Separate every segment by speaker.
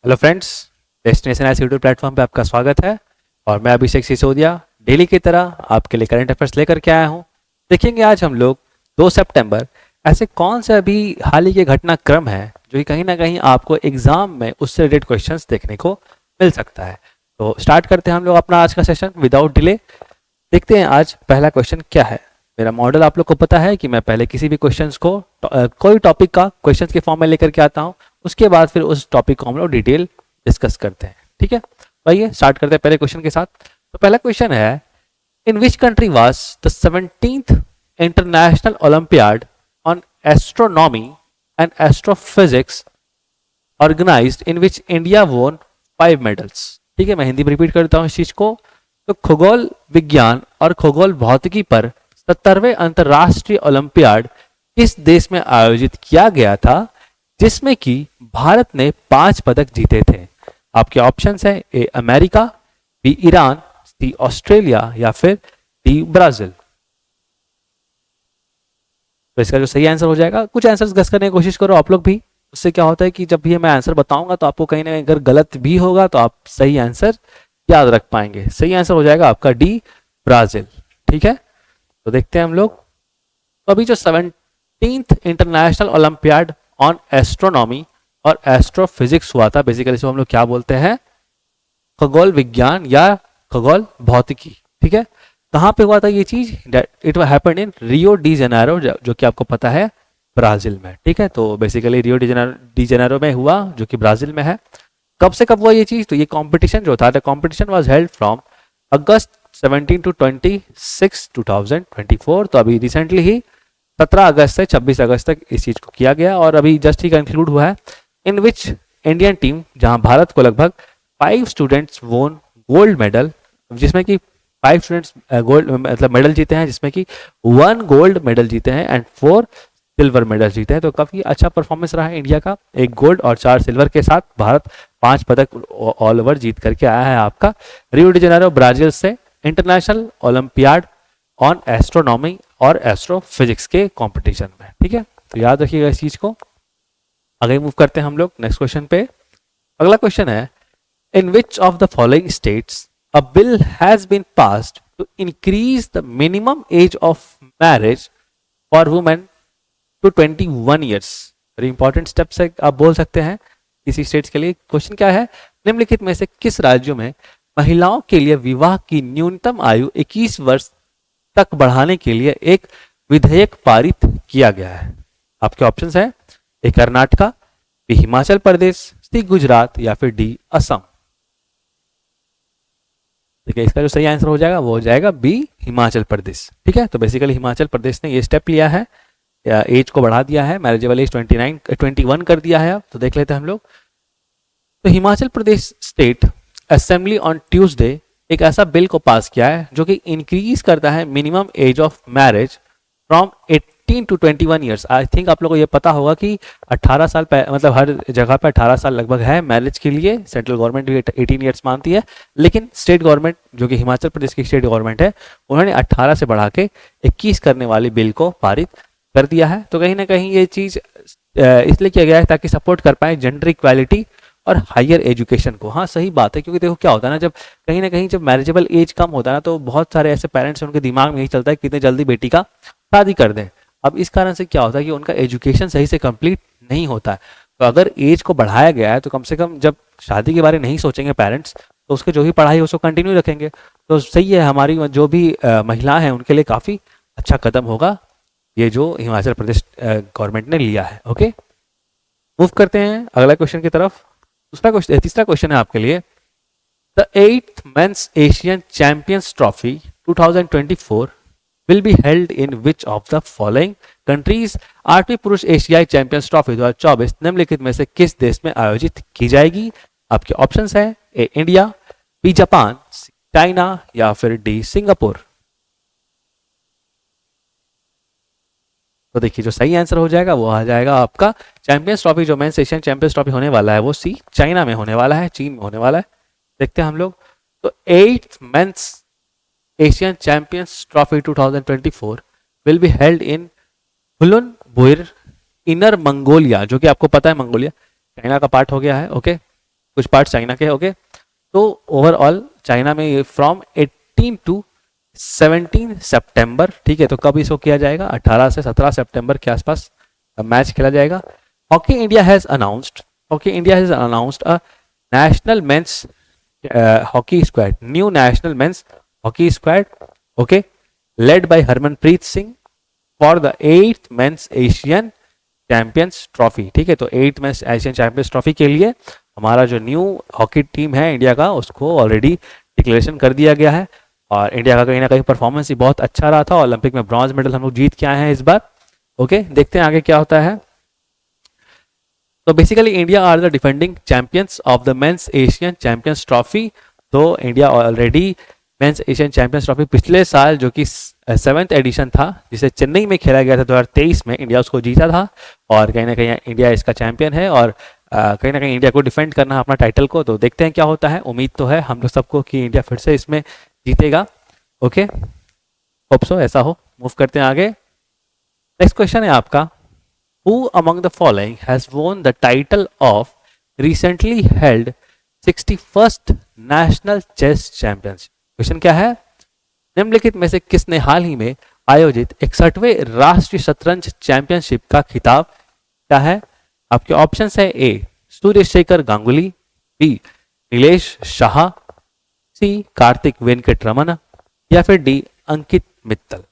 Speaker 1: Hello friends, destination S YouTube platform पे आपका स्वागत है। और मैं अभिषेक सिसोदिया डेली की तरह आपके लिए करंट अफेयर्स लेकर के आया हूँ। देखेंगे आज हम लोग 2 सितंबर ऐसे कौन से अभी हाल ही के घटनाक्रम है जो कि कहीं ना कहीं आपको एग्जाम में उससे रिलेटेड क्वेश्चंस देखने को मिल सकता है। तो स्टार्ट करते हैं हम लोग अपना आज का सेशन विदाउट डिले। देखते हैं आज पहला क्वेश्चन क्या है। मेरा मॉडल आप लोग को पता है कि मैं पहले किसी भी क्वेश्चंस को कोई टॉपिक का क्वेश्चंस के फॉर्म में लेकर के आता हूँ, उसके बाद फिर उस टॉपिक को हम लोग डिटेल डिस्कस करते हैं। ठीक है, तो आइए स्टार्ट करते हैं पहले क्वेश्चन के साथ। तो पहला क्वेश्चन है, in which country was the 17th international olympiad on astronomy and astrophysics organized in which India won 5 medals. ठीक है, मैं हिंदी में रिपीट करता हूँ इस चीज को। तो खगोल विज्ञान और खगोल भौतिकी पर 70वें अंतरराष्ट्रीय ओलंपियाड किस देश में आयोजित किया गया था जिसमें कि भारत ने 5 पदक जीते थे? आपके ऑप्शंस है A America, B Iran, C Australia या फिर डी ब्राजील। तो इसका जो सही आंसर हो जाएगा, कुछ आंसर्स गस करने की कोशिश करो आप लोग भी। उससे क्या होता है कि जब भी मैं आंसर बताऊंगा तो आपको कहीं ना कहीं अगर गलत भी होगा तो आप सही आंसर याद रख पाएंगे। सही आंसर हो जाएगा आपका डी ब्राजील। ठीक है, तो देखते हैं हम लोग। तो अभी जो 17th international olympiad on astronomy और एस्ट्रोफिजिक्स हुआ था, बेसिकली इसको हम लोग क्या बोलते हैं, खगोल विज्ञान या खगोल भौतिकी। ठीक है, कहाँ पे हुआ था ये चीज? It happened in Rio de Janeiro, जो कि आपको पता है ब्राजील में। ठीक है, तो बेसिकली रियो डी जेनेरो में हुआ, जो कि ब्राजील में है। कब से कब हुआ ये चीज? तो ये कंपटीशन जो था, the competition was held from August 17 to 26 2024। तो अभी रिसेंटली ही 17 अगस्त से 26 अगस्त तक इस चीज को किया गया और अभी जस्ट ही कंक्लूड हुआ है। इन विच इंडियन टीम, जहां भारत को लगभग 5 स्टूडेंट्स वोन गोल्ड मेडल, जिसमें कि 5 स्टूडेंट्स गोल्ड मतलब मेडल जीते हैं, जिसमें कि 1 गोल्ड मेडल जीते हैं एंड 4 सिल्वर मेडल जीते हैं। तो काफी अच्छा परफॉर्मेंस रहा है इंडिया का, 1 गोल्ड और 4 सिल्वर के साथ भारत 5 पदक ऑल ओवर जीत करके आया है आपका रियो डी जेनेरो ब्राजील से इंटरनेशनल ओलंपियाड ऑन एस्ट्रोनॉमी और एस्ट्रोफिजिक्स के कंपटीशन में। ठीक है, तो याद रखिएगा इस चीज को। आगे मूव करते हैं हम लोग नेक्स्ट क्वेश्चन पे। अगला क्वेश्चन है, in which of the following states a bill has been passed to increase the minimum age of marriage for women to 21 years. Very important steps है, आप बोल सकते हैं किसी स्टेट्स के लिए। क्वेश्चन क्या है, निम्नलिखित में से किस राज्यों में महिलाओं के लिए विवाह की न्यूनतम आयु 21 वर्ष तक बढ़ाने के लिए एक विधेयक पारित किया गया है? आपके ऑप्शंस हैं ए कर्नाटका, बी हिमाचल प्रदेश, सी गुजरात या फिर डी असम। ठीक है, इसका जो सही आंसर हो जाएगा वो हो जाएगा बी हिमाचल प्रदेश। ठीक है, तो बेसिकली हिमाचल प्रदेश ने ये स्टेप लिया है, एज को बढ़ा दिया है, मैरिजेबल एज 21 कर दिया है। अब तो देख लेते हैं हम लोग। तो Himachal Pradesh state assembly on Tuesday एक ऐसा बिल को पास किया है जो कि इंक्रीज करता है minimum age of marriage from 18 to 21 years. I think आप लोगों को ये पता होगा कि 18 साल मतलब हर जगह पे 18 साल लगभग है मैरिज के लिए। सेंट्रल गवर्नमेंट भी 18 ईयर्स मानती है, लेकिन स्टेट गवर्नमेंट जो कि हिमाचल प्रदेश की स्टेट गवर्नमेंट है, उन्होंने 18 से बढ़ा के 21 करने वाली बिल को पारित कर दिया है। तो कहीं ना कहीं ये चीज इसलिए किया गया है ताकि सपोर्ट कर पाए जेंडर इक्वालिटी और हायर एजुकेशन को। हाँ सही बात है, क्योंकि देखो क्या होता है ना, जब कहीं ना कहीं जब मैरिजेबल एज कम होता है ना, तो बहुत सारे ऐसे पेरेंट्स हैं उनके दिमाग में यही चलता है कि कितने जल्दी बेटी का शादी कर दें। अब इस कारण से क्या होता है कि उनका एजुकेशन सही से कंप्लीट नहीं होता है। तो अगर एज को बढ़ाया गया है तो कम से कम जब शादी के बारे में नहीं सोचेंगे पेरेंट्स, तो उसके जो भी पढ़ाई है उसको कंटिन्यू रखेंगे। तो सही है, हमारी जो भी महिलाएं हैं उनके लिए काफ़ी अच्छा कदम होगा ये जो हिमाचल प्रदेश गवर्नमेंट ने लिया है। ओके, मूव करते हैं अगला क्वेश्चन की तरफ। तीसरा क्वेश्चन है आपके लिए, the 8th men's Asian champions trophy 2024 will be held in which of the following countries? 8वीं पुरुष एशियाई चैंपियंस ट्रॉफी 2024 निम्नलिखित में से किस देश में आयोजित की जाएगी? आपके ऑप्शंस हैं ए इंडिया, बी जापान, सी चाइना या फिर डी सिंगापुर। तो देखिए जो सही आंसर हो जाएगा वो आ जाएगा आपका चैंपियंस ट्रॉफी, जो मेंस एशियन चैंपियंस ट्रॉफी होने वाला है वो सी चाइना में होने वाला है, चीन में होने वाला है। देखते हैं हम लोग। तो 8th men's Asian champions trophy 2024 will be held in Hulunbuir, Inner Mongolia, जो कि आपको पता है मंगोलिया चाइना का पार्ट हो गया है। ओके, कुछ पार्ट चाइना के, ओके। तो ओवरऑल चाइना में ये फ्रॉम 18 टू 17 सितंबर, ठीक है। तो कब इसको किया जाएगा, 18 से 17 सितंबर के आसपास मैच खेला जाएगा। Hockey India has announced a national men's hockey squad, new national men's hockey squad, okay, led by Harmanpreet Singh for the 8th men's Asian champions trophy, ठीक है। तो 8th men's Asian champions trophy के लिए हमारा जो न्यू हॉकी टीम है India का, उसको ऑलरेडी डिक्लेरेशन कर दिया गया है। और इंडिया का कहीं ना कहीं परफॉर्मेंस ही बहुत अच्छा रहा था, ओलंपिक में ब्रॉन्ज मेडल हम लोग जीत के आए हैं इस बार, ओके। देखते हैं आगे क्या होता है। तो basically India are the defending champions of the men's Asian champions trophy. तो India already men's Asian champions trophy पिछले साल जो कि 7th एडिशन था, जिसे चेन्नई में खेला गया था 2023 में, इंडिया उसको जीता था। और कहीं ना कहीं इंडिया इसका चैंपियन है और कहीं ना कहीं इंडिया को डिफेंड करना है अपना टाइटल को। तो देखते हैं क्या होता है। उम्मीद तो है हम लोग सबको कि इंडिया फिर से इसमें जीतेगा, ओके, होप सो ऐसा हो। मूव करते हैं आगे। नेक्स्ट क्वेश्चन है आपका, Who among the following has won the title of recently held 61st National Chess Championship? Question क्या है, निम्नलिखित में से किसने हाल ही में आयोजित 61वें राष्ट्रीय शतरंज चैंपियनशिप का खिताब क्या है? आपके ऑप्शंस है ए सूर्यशेखर गांगुली, बी नीलेश शाह, सी कार्तिक वेंकट रमन, या फिर डी अंकित मित्तल।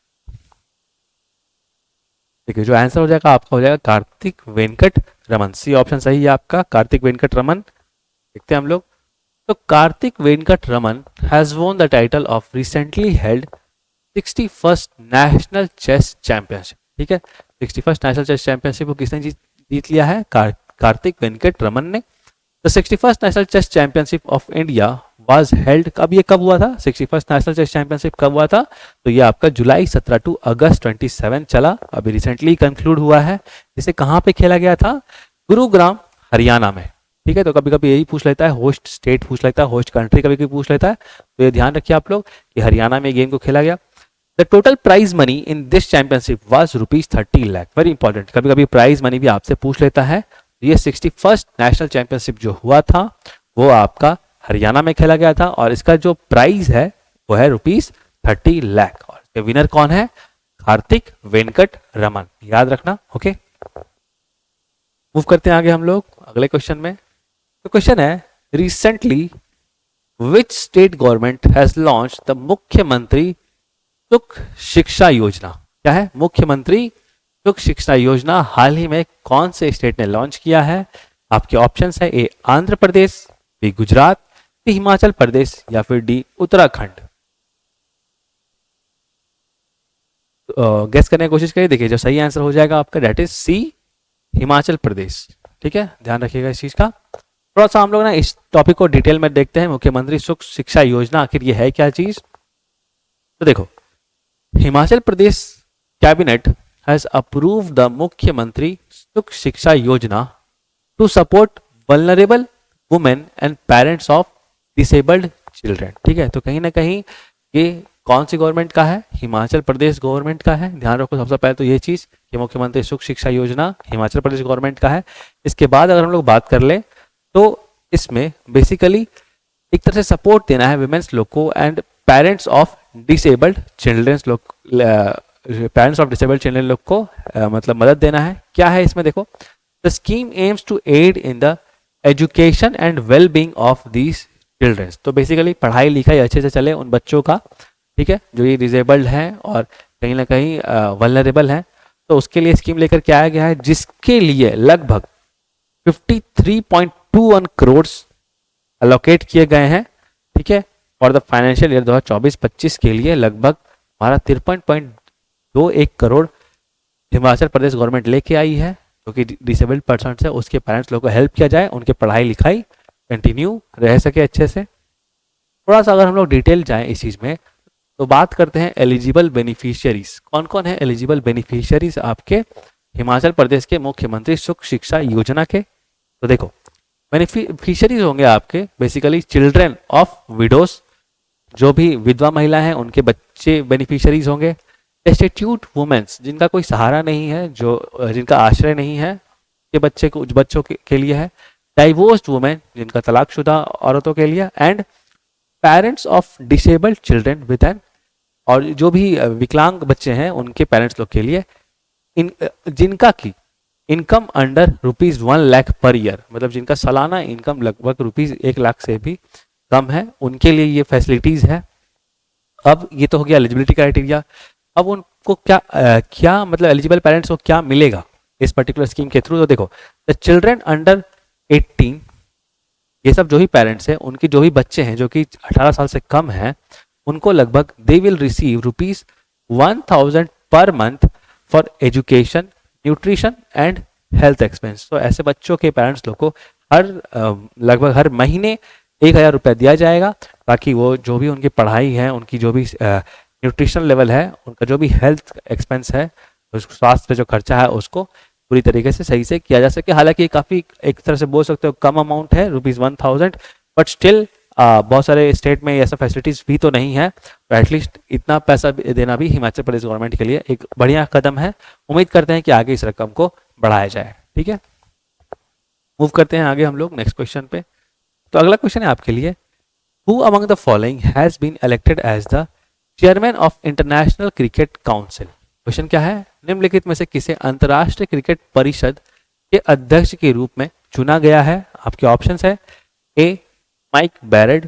Speaker 1: देखिए जो आंसर हो जाएगा आपका हो जाएगा कार्तिक वेंकट रमन, सी ऑप्शन सही है आपका, कार्तिक वेंकट रमन। देखते हैं हम लोग। तो Kartik Venkat Raman has won the title of recently held 61st national chess championship, ठीक है। 61st नेशनल चेस चैंपियनशिप को किसने जीत लिया है? कार्तिक वेंकट रमन ने। The 61st national chess championship of India was held, ये कब हुआ था? 61st नेशनल चेस चैंपियनशिप कब हुआ था? तो ये आपका जुलाई 17 टू अगस्त 27 चला, अभी रिसेंटली कंक्लूड हुआ है। इसे कहाँ पे खेला गया था? गुरुग्राम हरियाणा में, ठीक है। तो कभी कभी यही पूछ लेता है, होस्ट स्टेट पूछ लेता है, होस्ट कंट्री कभी कभी पूछ लेता है। तो ये ध्यान रखिए आप लोग कि हरियाणा में गेम को खेला गया। The total prize money in this championship was ₹30 lakh, very important, कभी कभी प्राइज मनी भी आपसे पूछ लेता है। ये 61st नेशनल चैंपियनशिप जो हुआ था वो आपका हरियाणा में खेला गया था और इसका जो प्राइज है वो है ₹30 लाख। और इसके विनर कौन है? कार्तिक वेंकट रमन, याद रखना, ओके। मूव करते हैं आगे हम लोग अगले क्वेश्चन में। तो क्वेश्चन है, recently which state government has launch the Mukhyamantri Sukh Shiksha योजना? क्या है? मुख्यमंत्री सुख शिक्षा योजना हाल ही में कौन से स्टेट ने लॉन्च किया है? आपके ऑप्शंस है ए आंध्र प्रदेश, बी गुजरात, सी हिमाचल प्रदेश, या फिर डी उत्तराखंड। गेस करने की कोशिश करिए। देखिए जो सही आंसर हो जाएगा आपका डेट इज सी हिमाचल प्रदेश, ठीक है। ध्यान रखिएगा इस चीज का। थोड़ा सा हम लोग ना इस टॉपिक को डिटेल में देखते हैं, मुख्यमंत्री सुख शिक्षा योजना आखिर ये है क्या चीज। तो देखो, Himachal Pradesh cabinet has approved the Mukhyamantri Sukh Shiksha Yojana to support vulnerable women and parents of disabled children, ठीक है। तो कहीं ना कहीं ये कौन सी गवर्नमेंट का है? हिमाचल प्रदेश गवर्नमेंट का है। ध्यान रखो सबसे पहले तो ये चीज कि मुख्यमंत्री सुख शिक्षा योजना हिमाचल प्रदेश गवर्नमेंट का है। इसके बाद अगर हम लोग बात कर ले तो इसमें बेसिकली एक तरह से सपोर्ट देना है विमेन्स लोग को and parents of disabled childrens लोग, पेरेंट्स ऑफ डिसेबल्ड चिल्ड्रन लोग को मतलब मदद देना है। क्या है इसमें? देखो, the scheme aims to aid in the education and well being of these childrens. तो बेसिकली पढ़ाई लिखाई अच्छे से चले उन बच्चों का, ठीक है, जो ये डिसेबल्ड हैं और कहीं ना कहीं वल्नरेबल हैं। तो उसके लिए स्कीम लेकर के आया गया है जिसके लिए लगभग 53.21 करोड़ अलोकेट किए गए हैं, ठीक है। और द फाइनेंशियल ईयर 2024-25 के लिए लगभग हमारा 53.21 करोड़ हिमाचल प्रदेश गवर्नमेंट लेके आई है, जो कि डिसेबल्ड पर्सन है उसके पेरेंट्स लोगों को हेल्प किया जाए, उनके पढ़ाई लिखाई कंटिन्यू रह सके अच्छे से। थोड़ा सा अगर हम लोग डिटेल जाएं इस चीज में तो बात करते हैं एलिजिबल बेनिफिशियरीज। कौन कौन है एलिजिबल बेनिफिशियरीज आपके हिमाचल प्रदेश के मुख्यमंत्री सुख शिक्षा योजना के? तो देखो, बेनिफिशियरीज होंगे आपके बेसिकली चिल्ड्रन ऑफ विडोज, जो भी विधवा महिला हैं उनके बच्चे बेनिफिशियरीज होंगे। डेस्टिट्यूट वुमेन्स, जिनका कोई सहारा नहीं है, जो जिनका आश्रय नहीं है, के बच्चों के लिए है। डाइवोर्स्ड वुमेन जिनका तलाकशुदा औरतों के लिए, and parents of disabled children with an, और जो भी विकलांग बच्चे हैं उनके पेरेंट्स लोग के लिए, इन जिनका की इनकम अंडर ₹1,00,000 पर ईयर, मतलब जिनका सालाना इनकम लगभग ₹1,00,000 से भी कम है, उनके लिए ये फैसिलिटीज है। अब ये तो हो गया एलिजिबिलिटी क्राइटेरिया। अब उनको क्या मतलब एलिजिबल पेरेंट्स को क्या मिलेगा इस पर्टिकुलर स्कीम के थ्रू? तो देखो, द चिल्ड्रन अंडर 18, ये सब जो भी पेरेंट्स हैं उनके जो भी बच्चे हैं जो कि 18 साल से कम हैं, उनको लगभग they will receive ₹1,000 per month for education, nutrition and health expense. तो ऐसे बच्चों के पेरेंट्स लोग को लगभग हर महीने 1,000 रुपया दिया जाएगा, ताकि वो जो भी उनकी पढ़ाई है, उनकी जो भी न्यूट्रिशन लेवल है, उनका जो भी हेल्थ एक्सपेंस है, स्वास्थ्य पे जो खर्चा है, उसको पूरी तरीके से सही से किया जा सके। हालांकि ये काफ़ी एक तरह से बोल सकते हो कम अमाउंट है, ₹1,000, बट स्टिल बहुत सारे स्टेट में ऐसा फैसिलिटीज़ भी तो नहीं है, तो एटलीस्ट इतना पैसा देना भी हिमाचल प्रदेश गवर्नमेंट के लिए एक बढ़िया कदम है। उम्मीद करते हैं कि आगे इस रकम को बढ़ाया जाए। ठीक है, मूव करते हैं आगे हम लोग नेक्स्ट क्वेश्चन पे। तो अगला क्वेश्चन है आपके लिए, who among the following has been elected as the chairman of international cricket council? Question क्या है, निम्नलिखित में से किसे अंतर्राष्ट्रीय क्रिकेट परिषद के अध्यक्ष के रूप में चुना गया है? आपके ऑप्शंस है, ए mic barred,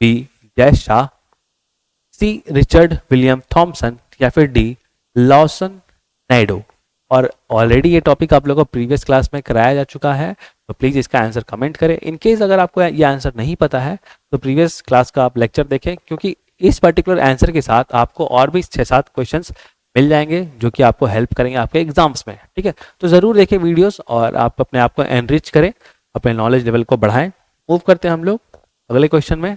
Speaker 1: B Jay Shah, सी रिचर्ड विलियम थॉमसन, या फिर डी लॉसन नाइडो। और ऑलरेडी ये टॉपिक आप लोगों को प्रीवियस क्लास में कराया जा चुका है, तो प्लीज़ इसका आंसर कमेंट करें। इन केस अगर आपको ये आंसर नहीं पता है तो प्रीवियस क्लास का आप लेक्चर देखें, क्योंकि इस पर्टिकुलर आंसर के साथ आपको और भी 6-7 क्वेश्चंस मिल जाएंगे जो कि आपको हेल्प करेंगे आपके एग्जाम्स में। ठीक है, तो ज़रूर देखें वीडियोस और आप अपने आप को एनरिच करें, अपने नॉलेज लेवल को बढ़ाएं। मूव करते हैं हम लोग अगले क्वेश्चन में।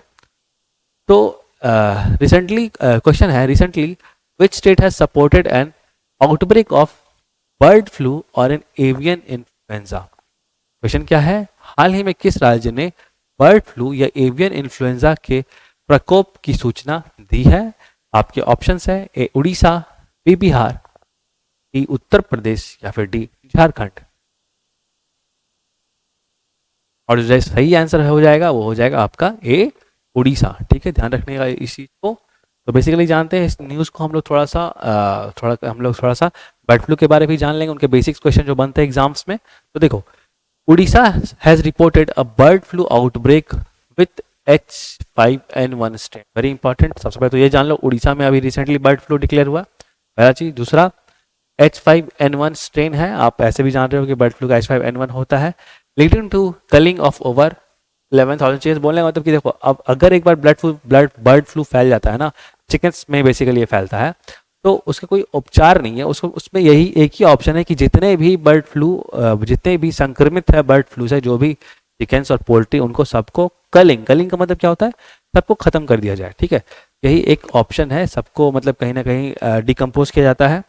Speaker 1: तो रिसेंटली क्वेश्चन है, recently which state has supported N outbreak of bird flu और एन एवियन इन्फ्लुएंजा? क्वेश्चन क्या है, हाल ही में किस राज्य ने बर्ड फ्लू या एवियन इन्फ्लुएंजा के प्रकोप की सूचना दी है? आपके ऑप्शंस है, ए उड़ीसा, बी बिहार, डी उत्तर प्रदेश, या फिर डी झारखंड। और जो सही आंसर हो जाएगा वो हो जाएगा आपका ए उड़ीसा। ठीक है, ध्यान रखने का इस चीज को। तो बेसिकली जानते हैं इस न्यूज़ को हम लोग थोड़ा सा बर्ड फ्लू के बारे में भी जान लेंगे, उनके बेसिक्स क्वेश्चन जो बनते हैं एग्जाम्स में। तो देखो, Orissa has reported a bird flu outbreak with H5N1 strain. Very important, सबसे पहले तो ये जान लो उड़ीसा में अभी रिसेंटली बर्ड फ्लू डिक्लेयर हुआ, पहला चीज। दूसरा, H5N1 स्ट्रेन है, आप ऐसे भी जान रहे हो कि बर्ड फ्लू का H5N1 होता है, leading to culling of over 11,000 chickens. बोलने का मतलब कि देखो, अब अगर एक बार बर्ड फ्लू फैल जाता है ना, चिकन्स में बेसिकली ये फैलता है, तो उसका कोई उपचार नहीं है, उसको उसमें यही एक ही ऑप्शन है कि जितने भी संक्रमित है बर्ड फ्लू से, जो भी चिकन्स और पोल्ट्री, उनको सबको कलिंग का मतलब क्या होता है, सबको खत्म कर दिया जाए। ठीक है, यही एक ऑप्शन है, सबको मतलब कहीं ना कहीं डिकम्पोज किया जाता है।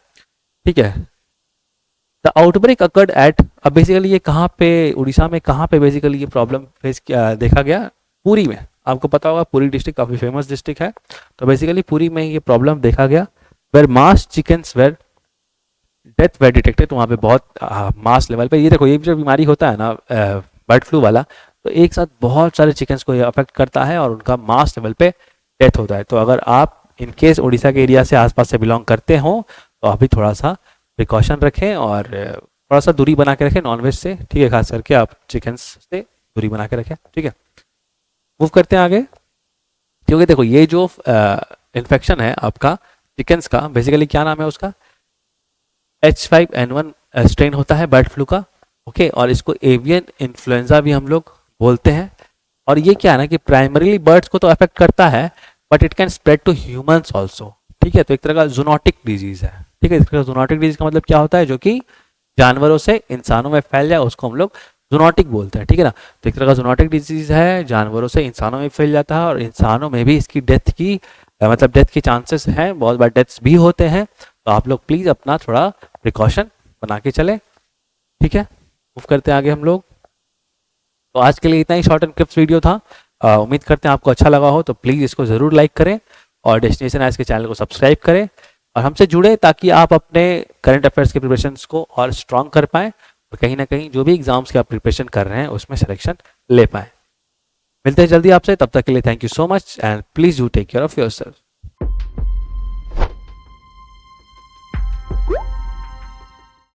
Speaker 1: ठीक है, द आउटब्रेक अकर्ड एट, अब बेसिकली ये कहाँ पे, उड़ीसा में कहाँ पे बेसिकली ये प्रॉब्लम फेस देखा गया? पुरी में। आपको पता होगा पुरी डिस्ट्रिक्ट काफ़ी फेमस डिस्ट्रिक्ट है, तो बेसिकली पुरी में ये प्रॉब्लम देखा गया, where mass chickens were death were detected. तो वहाँ पे बहुत मास लेवल पे, ये देखो, ये जो बीमारी होता है ना बर्ड फ्लू वाला, तो एक साथ बहुत सारे चिकन्स को ये अफेक्ट करता है और उनका मास लेवल पे डेथ होता है। तो अगर आप इन केस उड़ीसा के एरिया से आसपास से बिलोंग करते हो, तो अभी थोड़ा सा प्रिकॉशन रखें और थोड़ा सा दूरी बना के रखें नॉनवेज से। ठीक है, खास करके आप चिकन्स से दूरी बना के रखें। ठीक है, मूव करते हैं आगे, क्योंकि देखो ये जो इन्फेक्शन है आपका चिकन्स का, बेसिकली क्या नाम है उसका, H5N1 स्ट्रेन होता है बर्ड फ्लू का। ओके, और इसको एवियन इन्फ्लुएंजा भी हम लोग बोलते हैं। और ये क्या है ना कि प्राइमरीली बर्ड्स को तो अफेक्ट करता है, but it can spread to humans also. ठीक है, तो एक तरह का जूनोटिक डिजीज है। ठीक है, इस तरह का जूनोटिक डिजीज का मतलब क्या होता है, जो कि जानवरों से इंसानों में फैल जाए, उसको हम लोग जूनोटिक बोलते हैं। ठीक है ना, तो एक तरह का जूनोटिक डिजीज है, जानवरों से इंसानों में फैल जाता है, और इंसानों में भी इसकी डेथ की चांसेस हैं, बहुत बार डेथ्स भी होते हैं। तो आप लोग प्लीज अपना थोड़ा प्रिकॉशन बना के चले। ठीक है, मूव करते हैं आगे हम लोग। तो आज के लिए इतना ही शॉर्ट एंड क्रिप्स वीडियो था। उम्मीद करते हैं आपको अच्छा लगा हो, तो प्लीज़ इसको ज़रूर लाइक करें और डेस्टिनेशन आइज के चैनल को सब्सक्राइब करें और हमसे जुड़े, ताकि आप अपने करंट अफेयर्स के प्रिपरेशंस को और स्ट्रॉन्ग कर पाएँ और कहीं ना कहीं जो भी एग्जाम्स की आप प्रिपरेशन कर रहे हैं उसमें सिलेक्शन ले पाएँ। मिलते हैं जल्दी आपसे, तब तक के लिए thank you so much and please do take care of yourself.